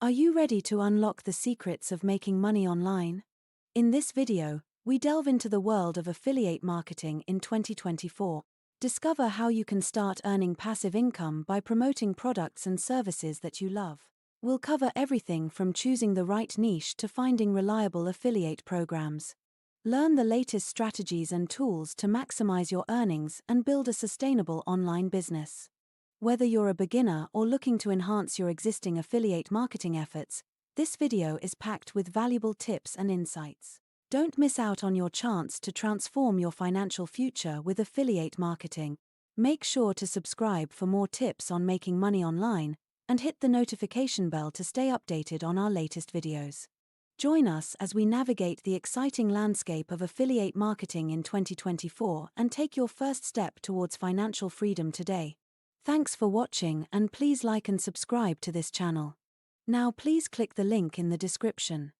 Are you ready to unlock the secrets of making money online? In this video, we delve into the world of affiliate marketing in 2024. Discover how you can start earning passive income by promoting products and services that you love. We'll cover everything from choosing the right niche to finding reliable affiliate programs. Learn the latest strategies and tools to maximize your earnings and build a sustainable online business. Whether you're a beginner or looking to enhance your existing affiliate marketing efforts, this video is packed with valuable tips and insights. Don't miss out on your chance to transform your financial future with affiliate marketing. Make sure to subscribe for more tips on making money online, and hit the notification bell to stay updated on our latest videos. Join us as we navigate the exciting landscape of affiliate marketing in 2024 and take your first step towards financial freedom today. Thanks for watching, and please like and subscribe to this channel. Now please click the link in the description.